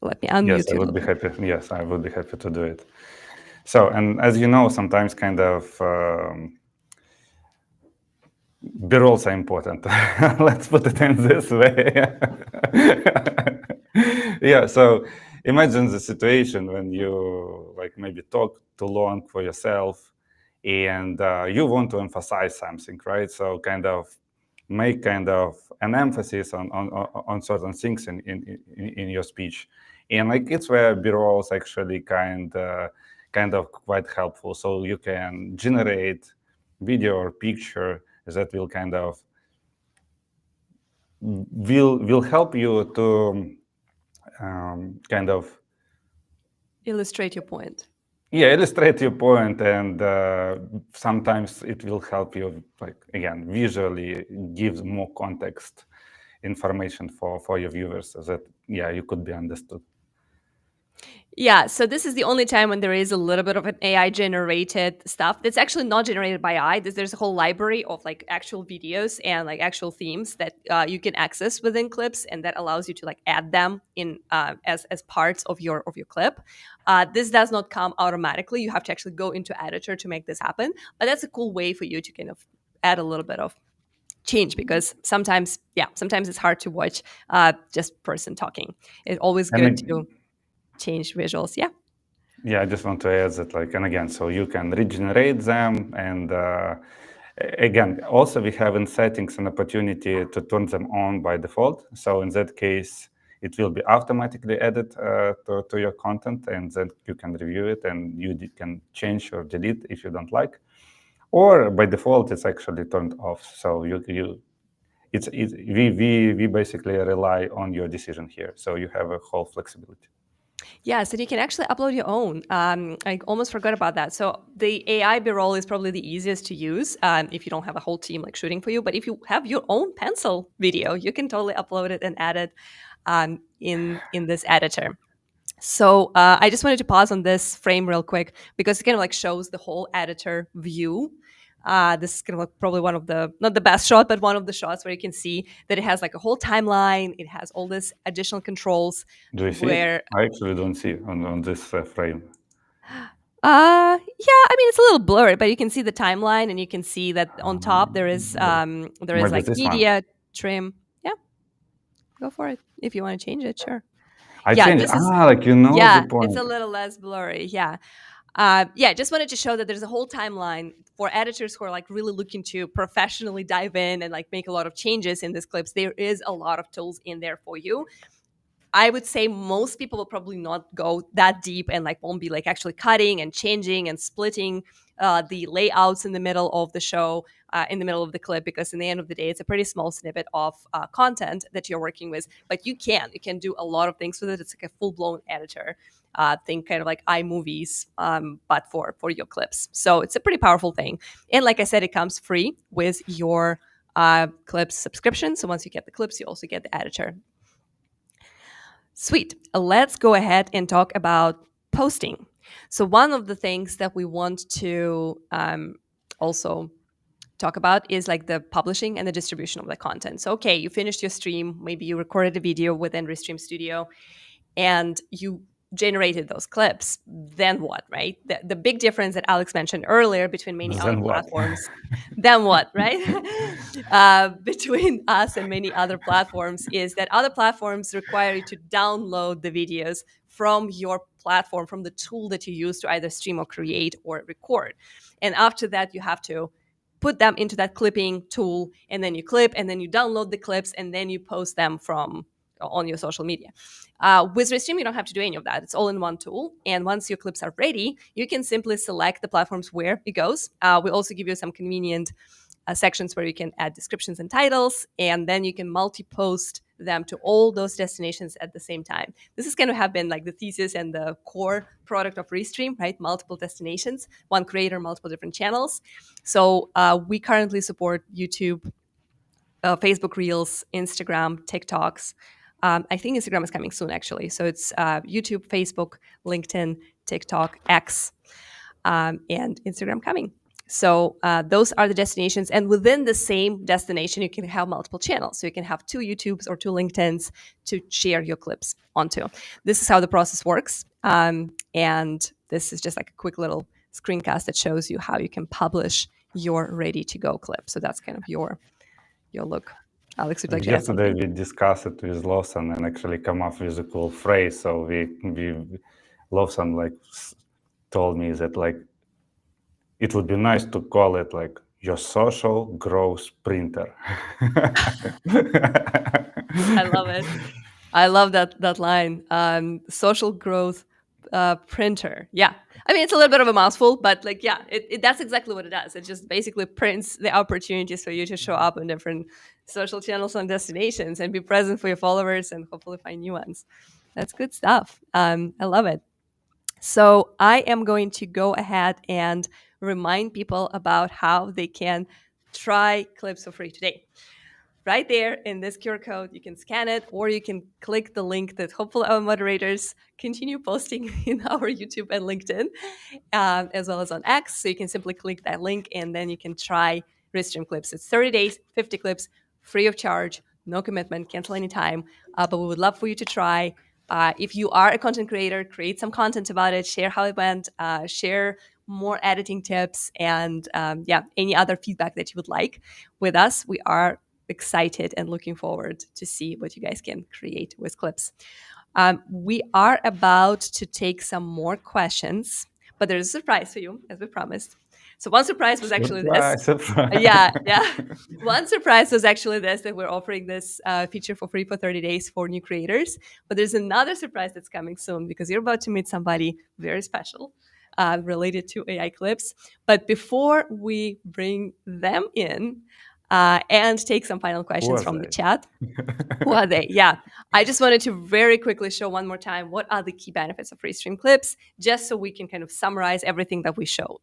Let me Yes, unmute I you a would little be bit. happy. Yes, I would be happy to do it. So, and as you know, sometimes kind of B-rolls are important. Let's put it in this way. Yeah, so imagine the situation when you like maybe talk too long for yourself and you want to emphasize something, right? So kind of make kind of an emphasis on certain things in your speech. And like it's where B-rolls actually kind of quite helpful. So you can generate video or picture that will kind of will help you to kind of Illustrate your point. yeah illustrate your point, and sometimes it will help you like again visually gives more context information for your viewers so that yeah you could be understood. Yeah, so this is the only time when there is a little bit of an AI generated stuff that's actually not generated by AI. There's a whole library of like actual videos and like actual themes that you can access within clips, and that allows you to like add them in as parts of your clip. This does not come automatically. You have to actually go into editor to make this happen. But that's a cool way for you to kind of add a little bit of change, because sometimes it's hard to watch just person talking. It's always And good to change visuals. Yeah. yeah, I just want to add that, like, and again, so you can regenerate them, and again, also we have in settings an opportunity to turn them on by default. So in that case, it will be automatically added to your content, and then you can review it, and you can change or delete if you don't like. Or by default, it's actually turned off. So we basically rely on your decision here. So you have a whole flexibility. Yes, and you can actually upload your own. I almost forgot about that. So the AI B-roll is probably the easiest to use if you don't have a whole team like shooting for you. But if you have your own pencil video, you can totally upload it and add it in this editor. So I just wanted to pause on this frame real quick because it kind of like shows the whole editor view. This is kind of like probably one of the, not the best shot, but one of the shots where you can see that it has like a whole timeline. It has all this additional controls Do you see it? where, I actually don't see it on this frame. yeah, I mean, it's a little blurry, but you can see the timeline and you can see that on top Wait, there is maybe like this one. media trim. Yeah, go for it. If you want to change it, sure. I Yeah, changed. this is, Like you know the yeah, it's point. a little less blurry. Yeah. Yeah, just wanted to show that there's a whole timeline for editors who are like really looking to professionally dive in and like make a lot of changes in these clips. There is a lot of tools in there for you. I would say most people will probably not go that deep and like won't be like actually cutting and changing and splitting the layouts in the middle of the show, in the middle of the clip, because in the end of the day, it's a pretty small snippet of content that you're working with. But you can do a lot of things with it. It's like a full blown editor. Think kind of like iMovies, but for your clips. So it's a pretty powerful thing. And like I said, it comes free with your clips subscription. So once you get the clips, you also get the editor. Sweet. Let's go ahead and talk about posting. So, one of the things that we want to also talk about is like the publishing and the distribution of the content. So, okay, you finished your stream, maybe you recorded a video within Restream Studio, and you generated those clips. Then what, right? The big difference that Alex mentioned earlier between many other Then what? platforms, then what, right? Between us and many other platforms is that other platforms require you to download the videos from your platform, from the tool that you use to either stream or create or record. And after that, you have to put them into that clipping tool, and then you clip, and then you download the clips, and then you post them from on your social media. With Restream, you don't have to do any of that. It's all in one tool. And once your clips are ready, you can simply select the platforms where it goes. We also give you some convenient sections where you can add descriptions and titles, and then you can multi-post them to all those destinations at the same time. This is going to have been like the thesis and the core product of Restream, right? Multiple destinations, one creator, multiple different channels. So we currently support YouTube, Facebook Reels, Instagram, TikToks. I think Instagram is coming soon, actually. So it's YouTube, Facebook, LinkedIn, TikTok, X, and Instagram coming. So those are the destinations. And within the same destination, you can have multiple channels. So you can have two YouTubes or two LinkedIns to share your clips onto. This is how the process works. And this is just like a quick little screencast that shows you how you can publish your ready to go clip. So that's kind of your look. Alex, would you like to add Yesterday something? we discussed it with Lawson and actually come up with a cool phrase. So we Lawson like told me that like it would be nice to call it like your social growth printer. I love it. I love that line. Social growth printer. Yeah. I mean, it's a little bit of a mouthful, but like, yeah, that's exactly what it does. It just basically prints the opportunities for you to show up in different social channels and destinations and be present for your followers and hopefully find new ones. That's good stuff. I love it. So I am going to go ahead and remind people about how they can try Clips for free today. Right there in this QR code, you can scan it, or you can click the link that hopefully our moderators continue posting in our YouTube and LinkedIn, as well as on X. So you can simply click that link and then you can try Restream Clips. It's 30 days, 50 clips, free of charge, no commitment, cancel anytime. But we would love for you to try. If you are a content creator, create some content about it, share how it went, share more editing tips, and any other feedback that you would like with us. We are excited and looking forward to see what you guys can create with clips. We are about to take some more questions, but there's a surprise for you, as we promised. So one surprise was actually this. Surprise, surprise. Yeah. One surprise was actually this, that we're offering this feature for free for 30 days for new creators. But there's another surprise that's coming soon because you're about to meet somebody very special related to AI clips. But before we bring them in, and take some final Who questions was from the I? chat. Who are they? Yeah. I just wanted to very quickly show one more time what are the key benefits of Restream Clips, just so we can kind of summarize everything that we showed.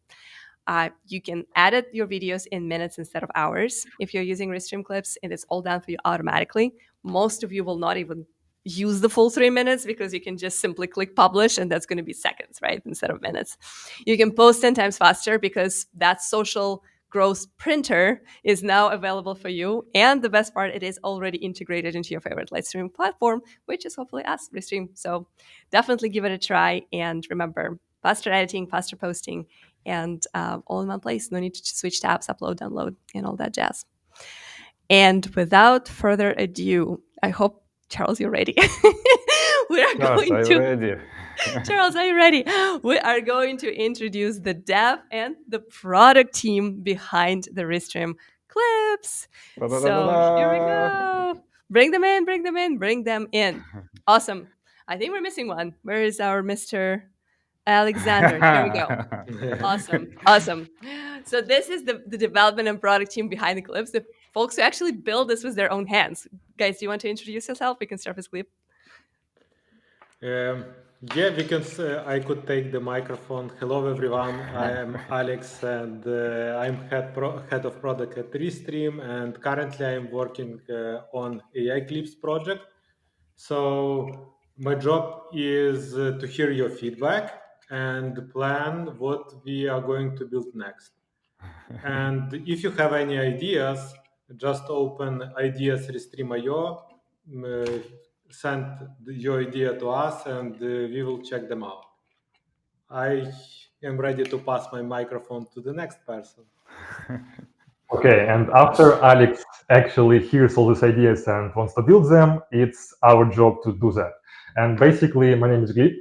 You can edit your videos in minutes instead of hours if you're using Restream Clips, and it's all done for you automatically. Most of you will not even use the full 3 minutes because you can just simply click publish and that's going to be seconds, right? Instead of minutes. You can post 10 times faster because that social growth printer is now available for you. And the best part, it is already integrated into your favorite live streaming platform, which is hopefully us, Restream. So definitely give it a try. And remember, faster editing, faster posting, and all in one place. No need to switch tabs, upload, download, and all that jazz. And without further ado, I hope, Charles, you're ready. We are Yes, going I'm to ready. Charles, are you ready? We are going to introduce the dev and the product team behind the Restream Clips. So here we Da-da-da-da-da. go. Bring them in, bring them in, bring them in. Awesome. I think we're missing one. Where is our Mr. Alexander? Here we go. Awesome. Awesome. So this is the development and product team behind the clips. The folks who actually build this with their own hands. Guys, do you want to introduce yourself? We can start with Clip. Um, yeah, I could take the microphone. Hello, everyone. I am Alex, and I'm head of product at Restream. And currently, I'm working on AI Clips project. So my job is to hear your feedback and plan what we are going to build next. And if you have any ideas, just open ideas Restream.io, send your idea to us, and we will check them out. I am ready to pass my microphone to the next person. Okay, and after Alex actually hears all these ideas and wants to build them, it's our job to do that. And basically, my name is Glip.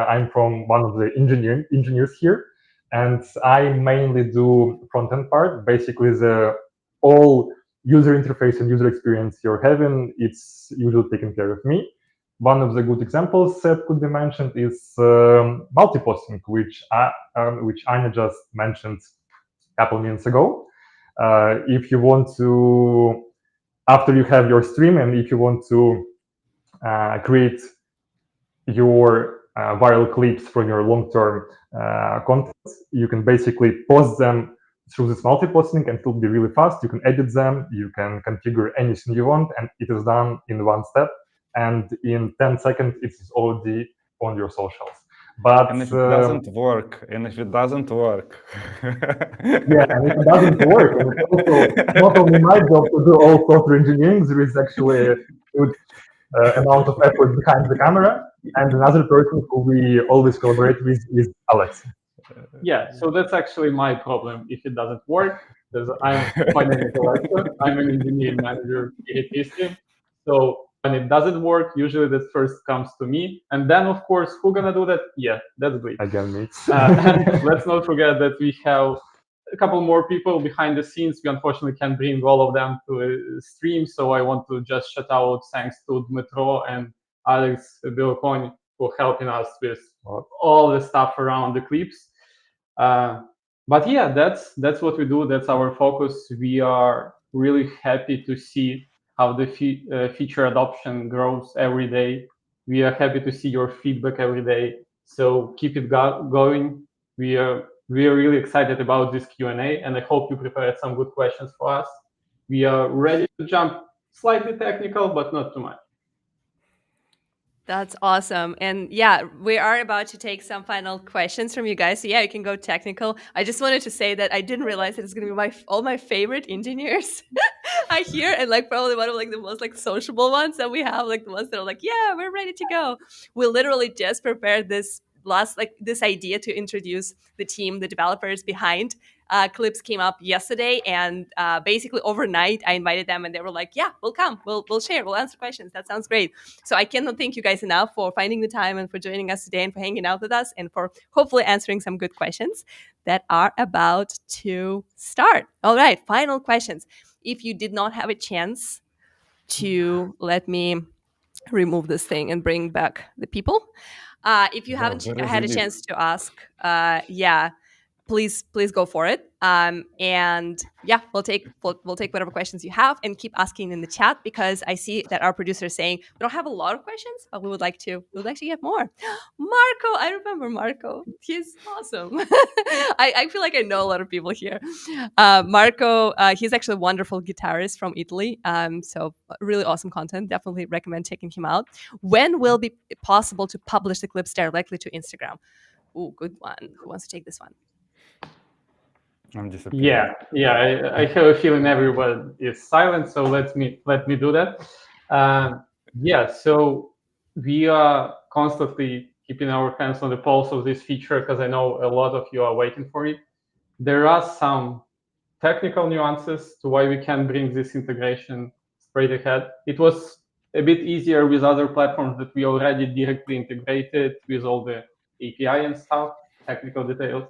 I'm from one of the engineers here, and I mainly do front-end part. Basically, the all user interface and user experience you're having, it's usually taken care of me. One of the good examples that could be mentioned is multiposting, which Anya just mentioned a couple minutes ago. If you want to, after you have your stream, and if you want to create your viral clips from your long-term content, you can basically post them through this multi-posting and it will be really fast. You can edit them, you can configure anything you want, and it is done in one step. And in 10 seconds, it is already on your socials. But and if it doesn't work, yeah, and if it doesn't work, and it's also not only my job to do all software engineering, there is actually a good amount of effort behind the camera, and another person who we always collaborate with is Alex. Yeah, so that's actually my problem if it doesn't work, because I'm financial expert, I'm an engineering manager here at Restream. So when it doesn't work, usually that first comes to me. And then, of course, who's gonna do that? Yeah, that's great. Again, me. And let's not forget that we have a couple more people behind the scenes. We unfortunately can't bring all of them to a stream, so I want to just shout out thanks to Dmitro and Alex Bilokony for helping us with all the stuff around the clips. But yeah, that's what we do. That's our focus. We are really happy to see how the feature adoption grows every day. We are happy to see your feedback every day. So keep it going. We are really excited about this Q&A, and I hope you prepared some good questions for us. We are ready to jump slightly technical, but not too much. That's awesome. And yeah, we are about to take some final questions from you guys. So yeah, you can go technical. I just wanted to say that I didn't realize that it's going to be all my favorite engineers I hear, and like probably one of like the most like sociable ones that we have, like the ones that are like, yeah, we're ready to go. We literally just prepared this idea to introduce the team, the developers behind clips came up yesterday, and basically overnight I invited them, and they were like, "Yeah, we'll come, we'll share, we'll answer questions. That sounds great." So I cannot thank you guys enough for finding the time and for joining us today and for hanging out with us and for hopefully answering some good questions that are about to start. All right, final questions. If you did not have a chance to let me remove this thing and bring back the people. If you haven't had a chance to ask, yeah, please go for it. And yeah, we'll take whatever questions you have and keep asking in the chat, because I see that our producer is saying we don't have a lot of questions, but we would like to get more. Marco, I remember Marco. He's awesome. I feel like I know a lot of people here. Marco, he's actually a wonderful guitarist from Italy. So really awesome content. Definitely recommend checking him out. When will be possible to publish the clips directly to Instagram? Ooh, good one. Who wants to take this one? I'm disappearing. I have a feeling everyone is silent, so let me do that. So we are constantly keeping our hands on the pulse of this feature, because I know a lot of you are waiting for it. There are some technical nuances to why we can bring this integration straight ahead. It was a bit easier with other platforms that we already directly integrated with all the API and stuff, technical details.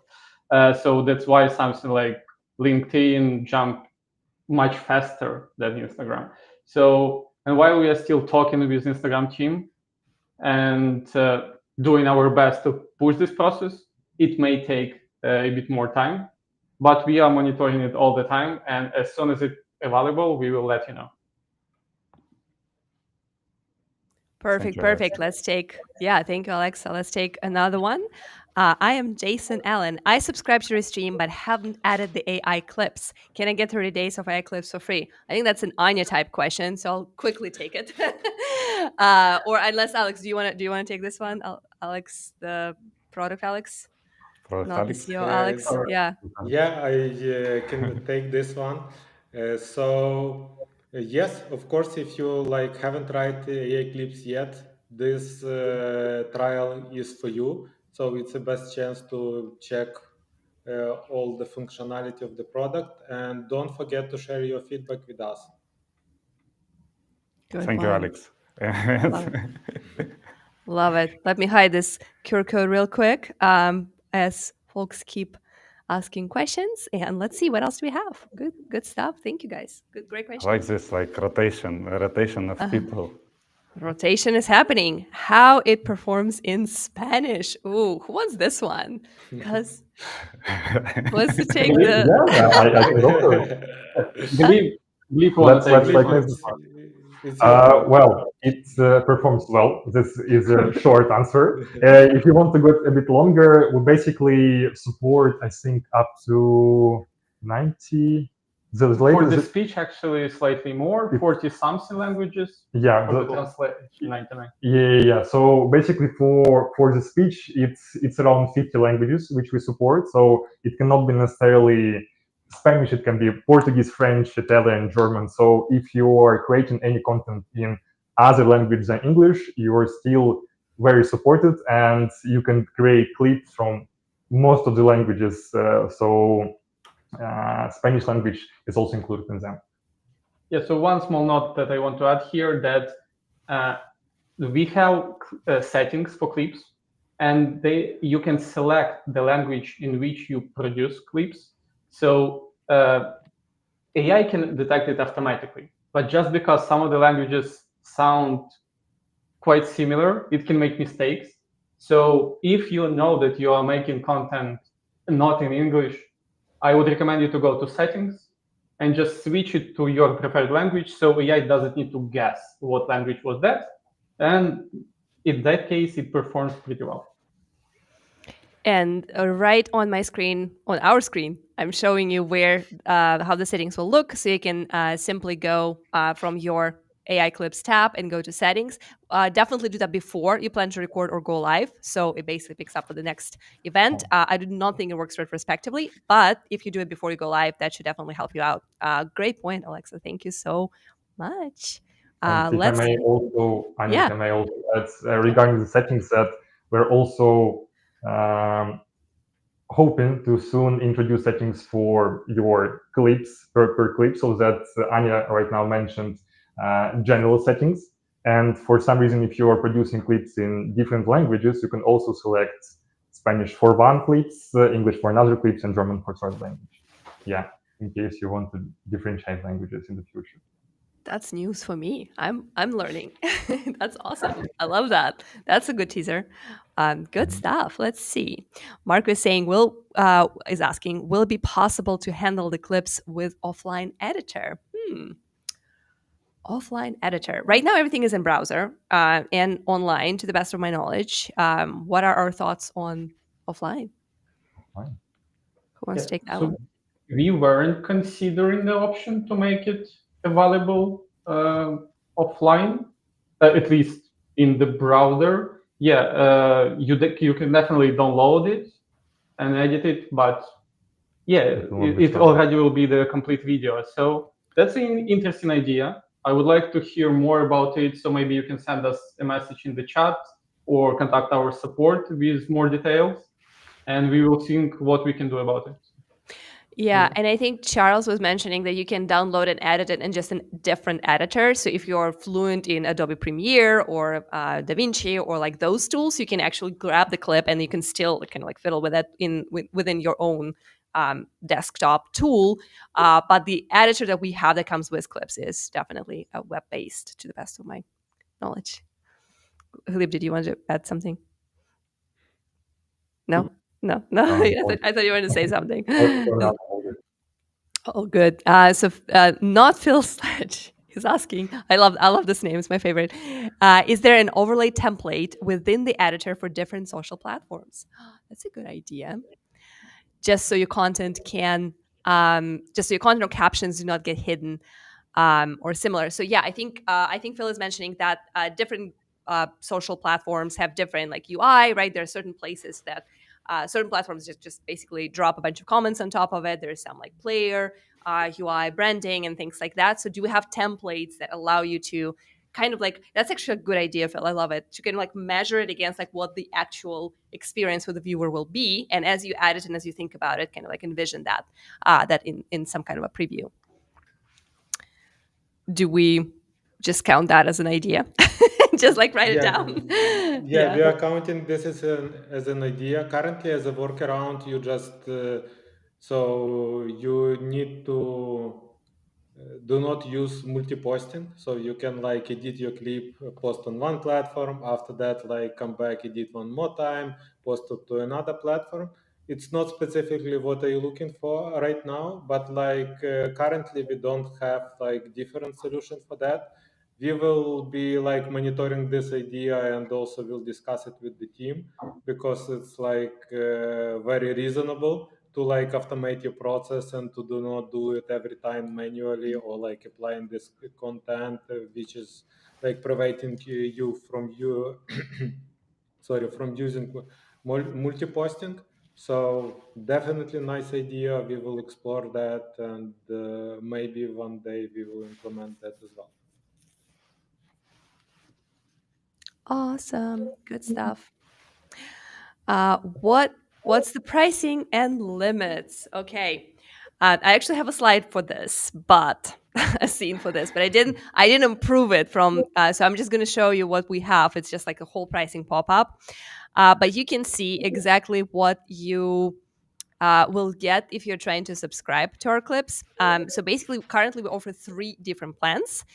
So that's why something like LinkedIn jumped much faster than Instagram. So, and while we are still talking with Instagram team and doing our best to push this process, it may take a bit more time, but we are monitoring it all the time. And as soon as it's available, we will let you know. Perfect. Let's take, thank you, Alexa. Let's take another one. I am Jason Allen. I subscribe to Restream but haven't added the AI clips. Can I get 30 days of AI clips for free? I think that's an Anya type question, so I'll quickly take it. Or unless Alex, do you want to take this one? Alex, the product Alex? Not the CEO Alex. Yeah, I can take this one. Yes, of course, if you haven't tried AI clips yet, this trial is for you. So it's the best chance to check all the functionality of the product, and don't forget to share your feedback with us. Thank you, Alex. Love it. Let me hide this QR code real quick as folks keep asking questions, and let's see what else do we have. Good stuff. Thank you guys. Great questions. I like this rotation of people. Rotation is happening. How it performs in Spanish. Ooh, who wants this one? Because who wants to take the? I can go for it. Let's take this one. Well, it performs well. This is a short answer. If you want to go a bit longer, we basically support, I think, up to 90. For the speech, actually, slightly more, 40-something languages. Yeah. For the translation, 99. Yeah. So basically, for the speech, it's around 50 languages which we support. So it cannot be necessarily Spanish. It can be Portuguese, French, Italian, German. So if you are creating any content in other languages than English, you are still very supported, and you can create clips from most of the languages. Spanish language is also included in them. Yeah, so one small note that I want to add here, that we have settings for clips, and you can select the language in which you produce clips. So AI can detect it automatically, but just because some of the languages sound quite similar, it can make mistakes. So if you know that you are making content not in English, I would recommend you to go to settings and just switch it to your preferred language, so AI doesn't need to guess what language was that. And in that case, it performs pretty well. And right on my screen, on our screen, I'm showing you where how the settings will look. So you can simply go from your AI Clips tab and go to settings. Definitely do that before you plan to record or go live. So it basically picks up for the next event. I do not think it works retrospectively, but if you do it before you go live, that should definitely help you out. Great point, Alexa. Thank you so much. If I may also add regarding the settings, that we're also hoping to soon introduce settings for your clips per clip, so that Anya right now mentioned general settings. And for some reason, if you are producing clips in different languages, you can also select Spanish for one clips, English for another clips, and German for third language. Yeah, in case you want to differentiate languages in the future. That's news for me. I'm learning. That's awesome. I love that. That's a good teaser. Good stuff. Let's see. Mark is saying, is asking, will it be possible to handle the clips with offline editor? Offline editor. Right now, everything is in browser and online, to the best of my knowledge. What are our thoughts on offline? Fine. Who wants to take that So one? we weren't considering the option to make it available offline, at least in the browser. Yeah, you can definitely download it and edit it, but yeah, It will not be it shown. already will be the complete video. So that's an interesting idea. I would like to hear more about it. So maybe you can send us a message in the chat or contact our support with more details, and we will think what we can do about it. Yeah, and I think Charles was mentioning that you can download and edit it in just a different editor. So if you're fluent in Adobe Premiere or DaVinci or like those tools, you can actually grab the clip and you can still kind of like fiddle with it within your own desktop tool. But the editor that we have that comes with clips is definitely web-based, to the best of my knowledge. Philippe, did you want to add something? No. I thought you wanted to say something. Oh, good. Not Phil Sledge. He's asking. I love this name. It's my favorite. Is there an overlay template within the editor for different social platforms? That's a good idea. Just so your content or captions do not get hidden or similar. So yeah, I think Phil is mentioning that different social platforms have different like UI, right? There are certain places that certain platforms just basically drop a bunch of comments on top of it. There's some like player UI branding and things like that. So do we have templates that allow you to kind of like, that's actually a good idea, Phil. I love it. You can like measure it against like what the actual experience for the viewer will be, and as you add it and as you think about it, kind of like envision that in some kind of a preview. Do we just count that as an idea? Just like write it down. Yeah, we are counting this as an idea. Currently, as a workaround, you just so you need to do not use multi-posting. So you can like edit your clip, post on one platform. After that, like come back, edit one more time, post it to another platform. It's not specifically what are you looking for right now, but like currently we don't have like different solution for that. We will be like monitoring this idea and also will discuss it with the team, because it's like very reasonable to like automate your process and to do not do it every time manually, or like applying this content which is like preventing you from from using multi-posting. So definitely nice idea. We will explore that, and maybe one day we will implement that as well. Awesome. Good stuff. What's the pricing and limits? Okay. I actually have a slide for this, but a scene for this, but I didn't improve it from. So I'm just going to show you what we have. It's just like a whole pricing pop up, but you can see exactly what you will get if you're trying to subscribe to our clips. So basically, currently we offer 3 different plans.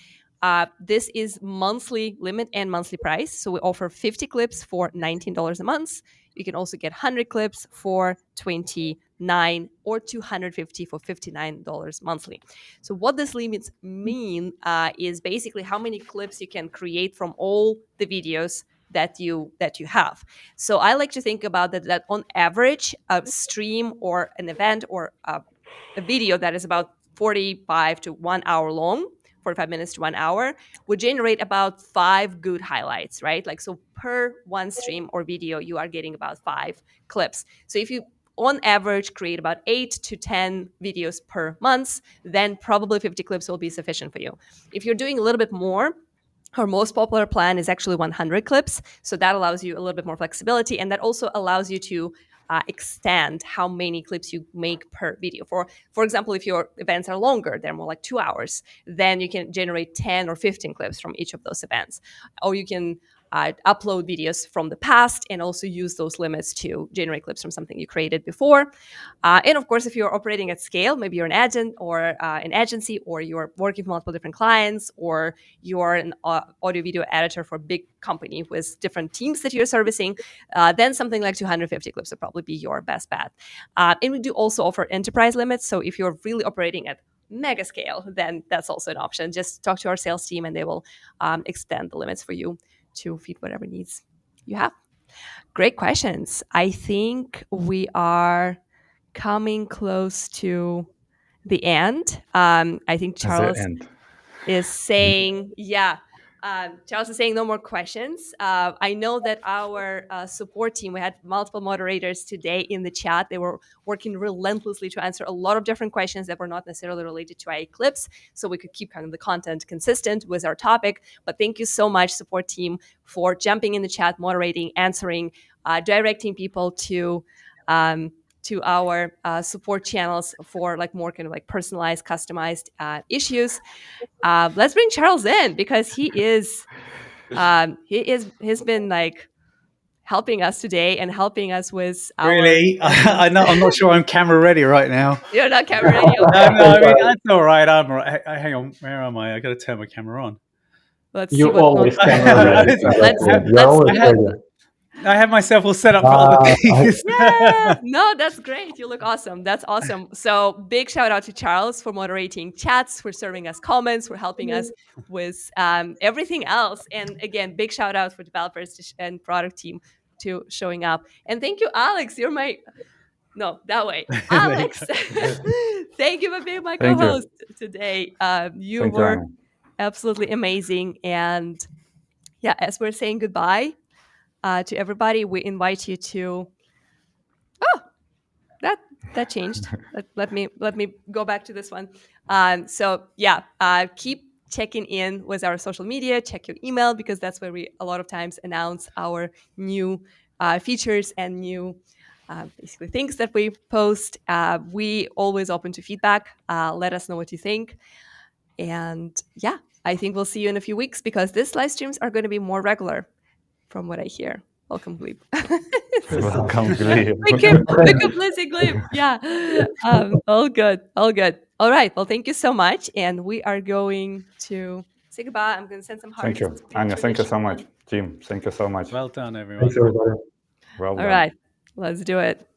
This is monthly limit and monthly price. So we offer 50 clips for $19 a month. You can also get 100 clips for $29 or 250 for $59 monthly. So what this limits mean is basically how many clips you can create from all the videos that you have. So I like to think about that on average, a stream or an event or a video that is about 45 to 1 hour long, 45 minutes to 1 hour, would generate about 5 good highlights, right? Like, so per one stream or video, you are getting about 5 clips. So if you on average create about 8 to 10 videos per month, then probably 50 clips will be sufficient for you. If you're doing a little bit more, our most popular plan is actually 100 clips. So that allows you a little bit more flexibility. And that also allows you to extend how many clips you make per video. For example, if your events are longer, they're more like 2 hours, then you can generate 10 or 15 clips from each of those events. Or you can upload videos from the past and also use those limits to generate clips from something you created before. And of course, if you're operating at scale, maybe you're an agent or an agency, or you're working with multiple different clients, or you're an audio video editor for a big company with different teams that you're servicing, then something like 250 clips would probably be your best bet. And we do also offer enterprise limits. So if you're really operating at mega scale, then that's also an option. Just talk to our sales team and they will extend the limits for you to fit whatever needs you have. Great questions. I think we are coming close to the end. I think Charles is saying, Charles is saying no more questions. I know that our support team, we had multiple moderators today in the chat. They were working relentlessly to answer a lot of different questions that were not necessarily related to AI clips, so we could keep kind of the content consistent with our topic. But thank you so much, support team, for jumping in the chat, moderating, answering, directing people to our support channels for like more kind of like personalized, customized issues. Let's bring Charles in because he's been like helping us today and helping us with our really. I know I'm not sure I'm camera ready right now. You're not camera ready. No, I mean that's all right. I'm all right. Hang on, where am I? I got to turn my camera on. Let's see what always camera ready. I have myself all set up for other things. Yeah, no, that's great. You look awesome. That's awesome. So big shout out to Charles for moderating chats, for serving us comments, for helping us with everything else. And again, big shout out for developers and product team to showing up. And thank you, Alex. You're my... No, that way. Alex, thank you for being my co-host today. You were absolutely amazing. And yeah, as we're saying goodbye to everybody, we invite you to... Oh, that changed. Let me go back to this one. So yeah, keep checking in with our social media. Check your email because that's where we a lot of times announce our new features and new basically things that we post. We always open to feedback. Let us know what you think. And yeah, I think we'll see you in a few weeks because these live streams are going to be more regular from what I hear. Welcome, Gleb. Welcome, Gleb. We keep losing Gleb. Yeah. All good. All right. Well, thank you so much. And we are going to say goodbye. I'm going to send some hearts. Thank you, Anya. Thank you so much, team. Thank you so much. Well done, everyone. Thanks, everybody. Well done. All right. Let's do it.